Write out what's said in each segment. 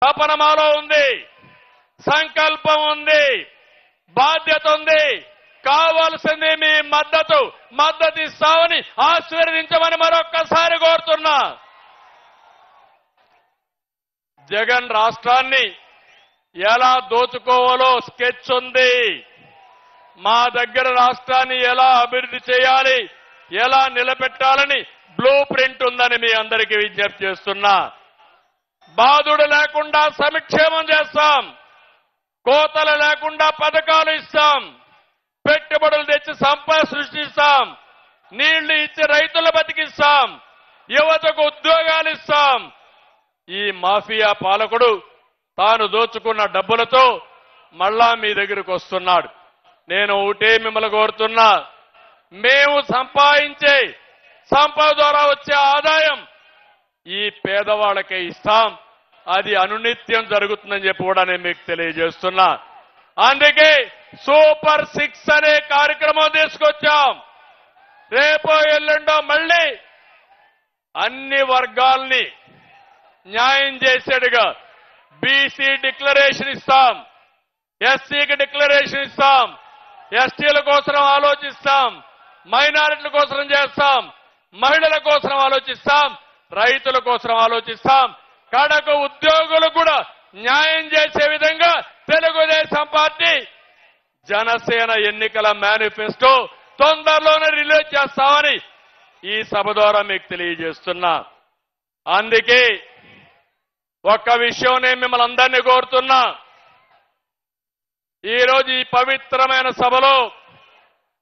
తపన మాలో ఉంది, సంకల్పం ఉంది, బాధ్యత ఉంది. కావాల్సింది మీ మద్దతు ఇస్తామని ఆశీర్వదించమని మరొక్కసారి కోరుతున్నా. జగన్ రాష్ట్రాన్ని ఎలా దోచుకోవాలో స్కెచ్ ఉంది. మా దగ్గర రాష్ట్రాన్ని ఎలా అభివృద్ధి చేయాలి, ఎలా నిలబెట్టాలని బ్లూ ప్రింట్ ఉందని మీ అందరికీ విజ్ఞప్తి చేస్తున్నా. బాధుడు లేకుండా సంక్షేమం చేస్తాం, కోతలు లేకుండా పథకాలు ఇస్తాం, పెట్టుబడులు తెచ్చి సంపద సృష్టిస్తాం, నీళ్లు ఇచ్చి రైతులు బతికిస్తాం, యువతకు ఉద్యోగాలు ఇస్తాం. ఈ మాఫియా పాలకుడు తాను దోచుకున్న డబ్బులతో మళ్ళా మీ దగ్గరకు వస్తున్నాడు. నేను ఒకటే మిమ్మల్ని కోరుతున్నా, మేము సంపాదించే సంపద ద్వారా వచ్చే ఆదాయం ఈ పేదవాళ్ళకే ఇస్తాం. అది అనునిత్యం జరుగుతుందని చెప్పి కూడా నేను మీకు తెలియజేస్తున్నా. అందుకే సూపర్ 6 అనే కార్యక్రమం తీసుకొచ్చాం. రేపో ఎల్లుండో మళ్ళీ అన్ని వర్గాల్ని న్యాయం చేసేట్టుగా బీసీ డిక్లరేషన్ ఇస్తాం, ఎస్సీకి డిక్లరేషన్ ఇస్తాం, ఎస్టీల కోసం ఆలోచిస్తాం, మైనారిటీల కోసం చేస్తాం, మహిళల కోసం ఆలోచిస్తాం, రైతుల కోసం ఆలోచిస్తాం. కడకు ఉద్యోగులు కూడా న్యాయం చేసే విధంగా తెలుగుదేశం పార్టీ జనసేన ఎన్నికల మేనిఫెస్టో తొందరలోనే రిలీజ్ చేస్తామని ఈ సభ ద్వారా మీకు తెలియజేస్తున్నా. అందుకే ఒక్క విషయం నేను మిమ్మల్ని అందరినీ కోరుతున్నా. ఈరోజు ఈ పవిత్రమైన సభలో,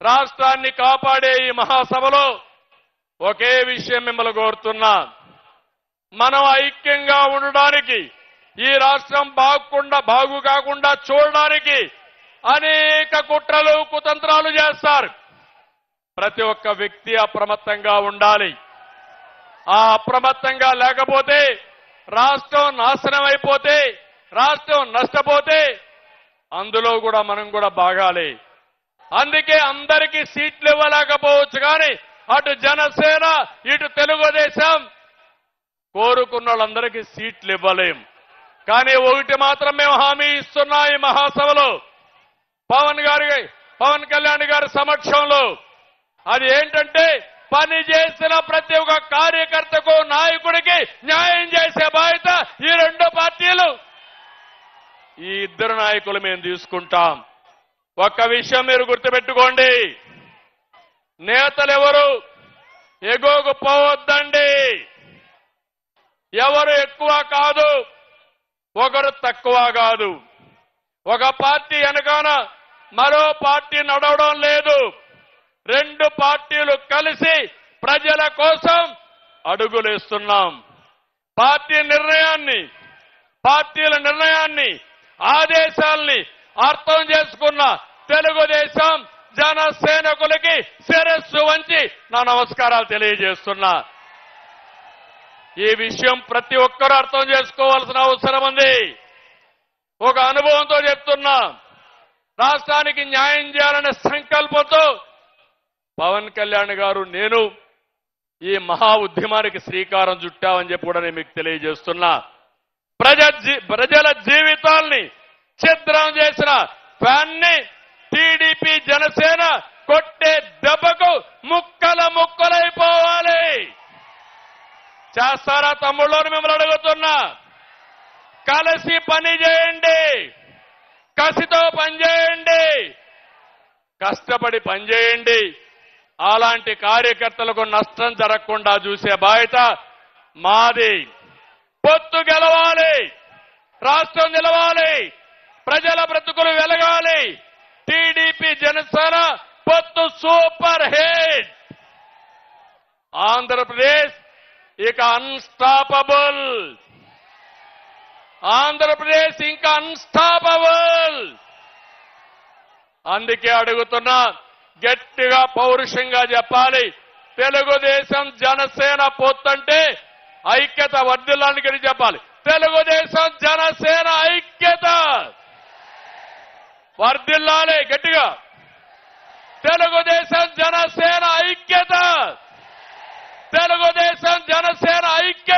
రాష్ట్రాన్ని కాపాడే ఈ మహాసభలో ఒకే విషయం మిమ్మల్ని కోరుతున్నా. మనం ఐక్యంగా ఉండడానికి, ఈ రాష్ట్రం బాగు కాకుండా చూడడానికి అనేక కుట్రలు కుతంత్రాలు చేస్తారు. ప్రతి ఒక్క వ్యక్తి అప్రమత్తంగా ఉండాలి. ఆ అప్రమత్తంగా లేకపోతే రాష్ట్రం నాశనం అయిపోతే, రాష్ట్రం నష్టపోతే అందులో కూడా మనం కూడా బాగాలి. అందుకే అందరికీ సీట్లు ఇవ్వలేకపోవచ్చు, కానీ అటు జనసేన ఇటు తెలుగుదేశం కోరుకున్న వాళ్ళందరికీ సీట్లు ఇవ్వలేం. కానీ ఒకటి మాత్రం మేము హామీ ఇస్తున్నా ఈ మహాసభలో, పవన్ కళ్యాణ్ గారి సమక్షంలో. అది ఏంటంటే, పని చేసిన ప్రతి ఒక్క కార్యకర్తకు, నాయకుడికి న్యాయం చేసే బాధ్యత ఈ రెండు పార్టీలు, ఈ ఇద్దరు నాయకులు మేము తీసుకుంటాం. ఒక్క విషయం మీరు గుర్తుపెట్టుకోండి, నేతలెవరు ఎగోకు పోవద్దండి. ఎవరు ఎక్కువ కాదు, ఒకరు తక్కువ కాదు. ఒక పార్టీ వెనకాన మరో పార్టీ నడవడం లేదు. రెండు పార్టీలు కలిసి ప్రజల కోసం అడుగులేస్తున్నాం. పార్టీల నిర్ణయాన్ని ఆదేశాల్ని అర్థం చేసుకున్న తెలుగుదేశం జనసేనకులకి శిరస్సు వంచి నా నమస్కారాలు తెలియజేస్తున్నా. ఈ విషయం ప్రతి ఒక్కరూ అర్థం చేసుకోవాల్సిన అవసరం ఉంది. ఒక అనుభవంతో చెప్తున్నా, రాష్ట్రానికి న్యాయం చేయాలనే సంకల్పంతో పవన్ కళ్యాణ్ గారు, నేను ఈ మహా ఉద్యమానికి శ్రీకారం చుట్టామని చెప్పి కూడా నేను మీకు తెలియజేస్తున్నా. ప్రజల జీవితాల్ని ఛిద్రం చేసిన ఫ్యాన్ని టీడీపీ జనసేన కొట్టే దెబ్బకు ముక్కలైపోవాలి. చేస్తారా తమ్ముళ్ళని మిమ్మల్ని అడుగుతున్నా. కలిసి పని చేయండి, కసితో పనిచేయండి, కష్టపడి పనిచేయండి. అలాంటి కార్యకర్తలకు నష్టం జరగకుండా చూసే బాధ్యత మాది. పొత్తు గెలవాలి, రాష్ట్రం నిలవాలి, ప్రజల బ్రతుకులు వెలగాలి. టీడీపీ జనసేన పొత్తు సూపర్ హిట్. ఆంధ్రప్రదేశ్ ఇక అన్స్టాపబుల్. ఆంధ్రప్రదేశ్ ఇంకా అన్స్టాపబుల్. అందుకే అడుగుతున్నా, గట్టిగా పౌరుషంగా చెప్పాలి. తెలుగుదేశం జనసేన పొత్తంటే ఐక్యత వర్ధిల్లానికి చెప్పాలి. తెలుగుదేశం జనసేన ఐక్యత వర్ధిల్లాలి గట్టిగా. తెలుగుదేశం జనసేన ఐక్యత, తెలుగుదేశం జనసేన ఐక్యత.